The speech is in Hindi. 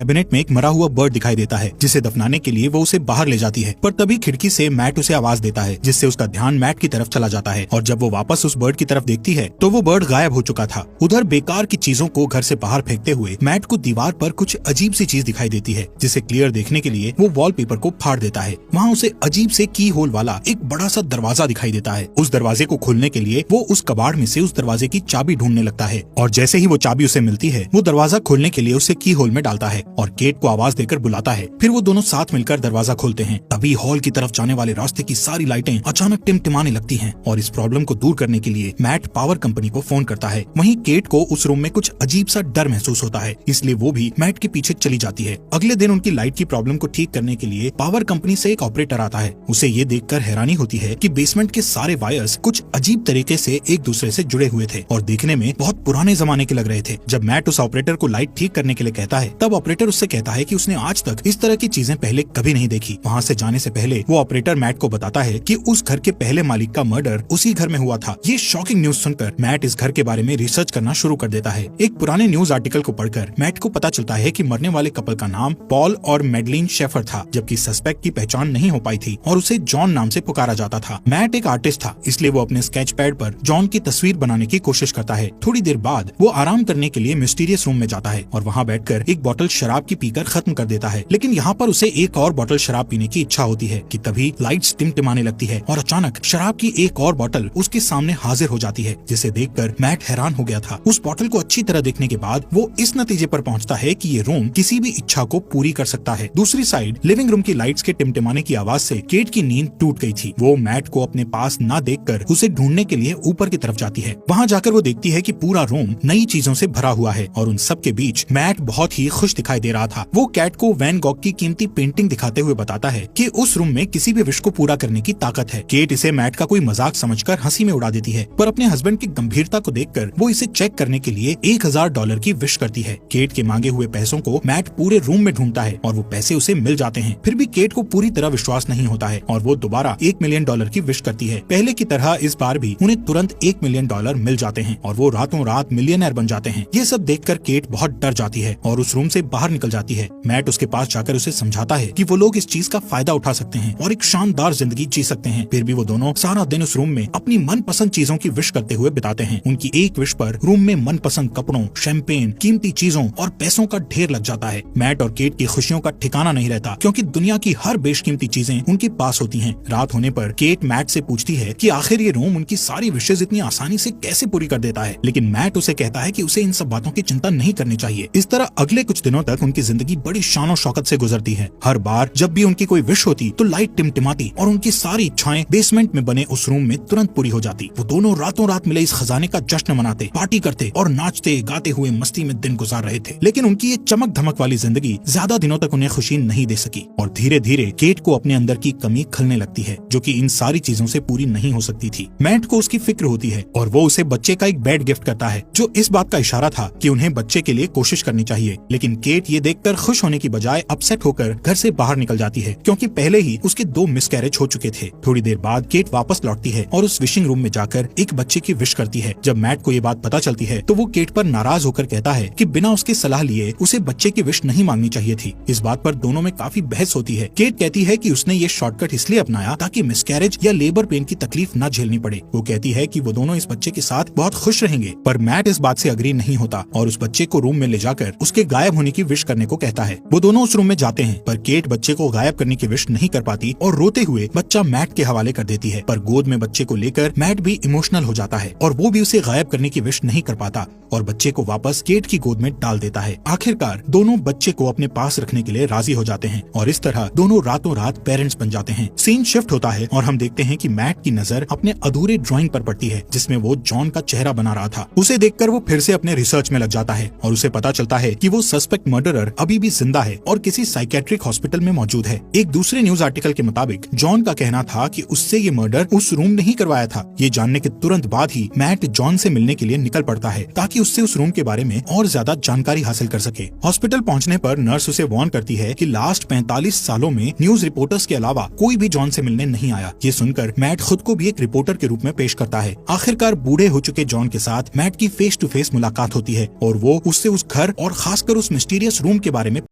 कैबिनेट में एक मरा हुआ बर्ड दिखाई देता है, जिसे दफनाने के लिए वो उसे बाहर ले जाती है। पर तभी खिड़की से मैट उसे आवाज देता है, जिससे उसका ध्यान मैट की तरफ चला जाता है। और जब वो वापस उस बर्ड की तरफ देखती है तो वो बर्ड गायब हो चुका था। उधर बेकार की चीजों को घर से बाहर फेंकते हुए मैट को दीवार पर कुछ अजीब सी चीज दिखाई देती है, जिसे क्लियर देखने के लिए वो वॉलपेपर को फाड़ देता है। वहाँ उसे अजीब से की होल वाला एक बड़ा सा दरवाजा दिखाई देता है। उस दरवाजे को खोलने के लिए वो उस कबाड़ में से उस दरवाजे की चाबी ढूंढने लगता है, और जैसे ही वो चाबी उसे मिलती है वो दरवाजा खोलने के लिए उसे की होल में डालता है और केट को आवाज देकर बुलाता है। फिर वो दोनों साथ मिलकर दरवाजा खोलते हैं। तभी हॉल की तरफ जाने वाले रास्ते की सारी लाइटें अचानक टिमटिमाने लगती हैं, और इस प्रॉब्लम को दूर करने के लिए मैट पावर कंपनी को फोन करता है। वहीं केट को उस रूम में कुछ अजीब सा डर महसूस होता है, इसलिए वो भी मैट के पीछे चली जाती है। अगले दिन उनकी लाइट की प्रॉब्लम को ठीक करने के लिए पावर कंपनी से एक ऑपरेटर आता है। उसे ये देखकर हैरानी होती है कि बेसमेंट के सारे वायर्स कुछ अजीब तरीके से एक दूसरे से जुड़े हुए थे और देखने में बहुत पुराने जमाने के लग रहे थे। जब मैट उस ऑपरेटर को लाइट ठीक करने के लिए कहता है, तब ऑपरेटर उससे कहता है कि उसने आज तक इस तरह की चीजें पहले कभी नहीं देखी। वहाँ से जाने से पहले वो ऑपरेटर मैट को बताता है कि उस घर के पहले मालिक का मर्डर उसी घर में हुआ था। ये शॉकिंग न्यूज सुनकर मैट इस घर के बारे में रिसर्च करना शुरू कर देता है। एक पुराने न्यूज आर्टिकल को पढ़कर मैट को पता चलता है कि मरने वाले कपल का नाम पॉल और मैडलिन शेफर था, जबकि सस्पेक्ट की पहचान नहीं हो पाई थी और उसे जॉन नाम से पुकारा जाता था। मैट एक आर्टिस्ट था, इसलिए वो अपने स्केच पैड पर जॉन की तस्वीर बनाने की कोशिश करता है। थोड़ी देर बाद वो आराम करने के लिए मिस्टीरियस रूम में जाता है और वहाँ बैठकर एक बोतल शराब की पीकर खत्म कर देता है। लेकिन यहाँ पर उसे एक और बोतल शराब पीने की इच्छा होती है कि तभी लाइट्स टिमटिमाने लगती है और अचानक शराब की एक और बोतल उसके सामने हाजिर हो जाती है, जिसे देखकर मैट हैरान हो गया था। उस बोतल को अच्छी तरह देखने के बाद वो इस नतीजे पर पहुँचता है कि ये रूम किसी भी इच्छा को पूरी कर सकता है। दूसरी साइड लिविंग रूम की लाइट्स के टिमटिमाने की आवाज से केट की नींद टूट गई थी। वो मैट को अपने पास न देखकर उसे ढूंढने के लिए ऊपर की तरफ जाती है। वहाँ जाकर वो देखती है कि पूरा रूम नई चीजों से भरा हुआ है और उन सब के बीच मैट बहुत ही खुश दिखाई दे रहा था। वो कैट को वैन गॉग की कीमती पेंटिंग दिखाते हुए बताता है कि उस रूम में किसी भी विश को पूरा करने की ताकत है। केट इसे मैट का कोई मजाक समझकर हंसी में उड़ा देती है, पर अपने हस्बैंड की गंभीरता को देखकर वो इसे चेक करने के लिए $1000 की विश करती है। केट के मांगे हुए पैसों को मैट पूरे रूम में ढूंढता है और वो पैसे उसे मिल जाते हैं। फिर भी केट को पूरी तरह विश्वास नहीं होता है और वो दोबारा $1 मिलियन की विश करती है। पहले की तरह इस बार भी उन्हें तुरंत $1 मिलियन मिल जाते हैं और वो रातों रात मिलियनर बन जाते हैं। ये सब देखकर केट बहुत डर जाती है और उस रूम से बाहर निकल जाती है। मैट उसके पास जाकर उसे समझाता है कि वो लोग इस चीज का फायदा उठा सकते हैं और एक शानदार जिंदगी जी सकते हैं। फिर भी वो दोनों सारा दिन उस रूम में अपनी मनपसंद चीजों की विश करते हुए बिताते हैं। उनकी एक विश पर रूम में मनपसंद कपड़ों, शैंपेन, कीमती चीजों और पैसों का ढेर लग जाता है। मैट और केट की खुशियों का ठिकाना नहीं रहता, क्योंकि दुनिया की हर बेशकीमती चीजें उनके पास होती हैं। रात होने पर केट मैट से पूछती है कि आखिर ये रूम उनकी सारी विशेष इतनी आसानी से कैसे पूरी कर देता है, लेकिन मैट उसे कहता है कि उसे इन सब बातों की चिंता नहीं करनी चाहिए। इस तरह अगले कुछ दिनों तक उनकी जिंदगी बड़ी शान शौकत से गुजरती है। हर बार जब भी उनकी कोई विश होती तो लाइट टिमटिमाती और उनकी सारी इच्छाएं बेसमेंट में बने उस रूम में तुरंत पूरी हो जाती। वो दोनों रातों रात मिले इस खजाने का जश्न मनाते, पार्टी करते और नाचते गाते हुए मस्ती में दिन गुजार रहे थे। लेकिन उनकी ये चमक धमक वाली जिंदगी ज्यादा दिनों तक उन्हें खुशी नहीं दे सकी और धीरे धीरे केट को अपने अंदर की कमी खलने लगती है, जो कि इन सारी चीजों से पूरी नहीं हो सकती थी। मैट को उसकी फिक्र होती है और वो उसे बच्चे का एक बेड गिफ्ट करता है, जो इस बात का इशारा था कि उन्हें बच्चे के लिए कोशिश करनी चाहिए। लेकिन केट ये देखकर खुश होने की बजाय अपसेट होकर घर से बाहर निकल जाती है, क्योंकि पहले ही उसके 2 मिसकैरेज हो चुके थे। थोड़ी देर बाद केट वापस लौटती है और उस विशिंग रूम में जाकर एक बच्चे की विश करती है। जब मैट को ये बात पता चलती है तो वो केट पर नाराज होकर कहता है कि बिना उसकी सलाह लिए उसे बच्चे की विश नहीं मांगनी चाहिए थी। इस बात पर दोनों में काफी बहस होती है। केट कहती है कि उसने ये शॉर्टकट इसलिए अपनाया ताकि मिसकैरेज या लेबर पेन की तकलीफ न झेलनी पड़े। वो कहती है कि वो दोनों इस बच्चे के साथ बहुत खुश रहेंगे, पर मैट इस बात से अग्री नहीं होता और उस बच्चे को रूम में ले जाकर उसके गायब होने की विश करने को कहता है। वो दोनों उस रूम में जाते हैं, पर केट बच्चे को गायब करने की विश नहीं कर पाती और रोते हुए बच्चा मैट के हवाले कर देती है। पर गोद में बच्चे को लेकर मैट भी इमोशनल हो जाता है और वो भी उसे गायब करने की विश नहीं कर पाता और बच्चे को वापस केट की गोद में डाल देता है। आखिरकार दोनों बच्चे को अपने पास रखने के लिए राजी हो जाते हैं और इस तरह दोनों रातों रात पेरेंट्स बन जाते हैं। सीन शिफ्ट होता है और हम देखते हैं कि मैट की नजर अपने अधूरे ड्राइंग पर पड़ती है, जिसमें वो जॉन का चेहरा बना रहा था। उसे देखकर वो फिर से अपने रिसर्च में लग जाता है और उसे पता चलता है कि वो सस्पेक्ट मर्डरर अभी भी जिंदा है और किसी साइकेट्रिक हॉस्पिटल में मौजूद है। एक दूसरे न्यूज आर्टिकल के मुताबिक जॉन का कहना था कि उससे ये मर्डर उस रूम ने ही करवाया था। ये जानने के तुरंत बाद ही मैट जॉन से मिलने के लिए निकल पड़ता है ताकि उससे उस रूम के बारे में और ज्यादा जानकारी हासिल कर सके। हॉस्पिटल पहुंचने पर नर्स उसे वार्न करती है कि लास्ट 45 सालों में न्यूज रिपोर्टर्स के अलावा कोई भी जॉन से मिलने नहीं आया। ये सुनकर मैट खुद को भी एक रिपोर्टर के रूप में पेश करता है। आखिरकार बूढ़े हो चुके जॉन के साथ मैट की फेस टू फेस मुलाकात होती है और वो उससे उस घर और खासकर उस मिस्टीरियस रूम के बारे में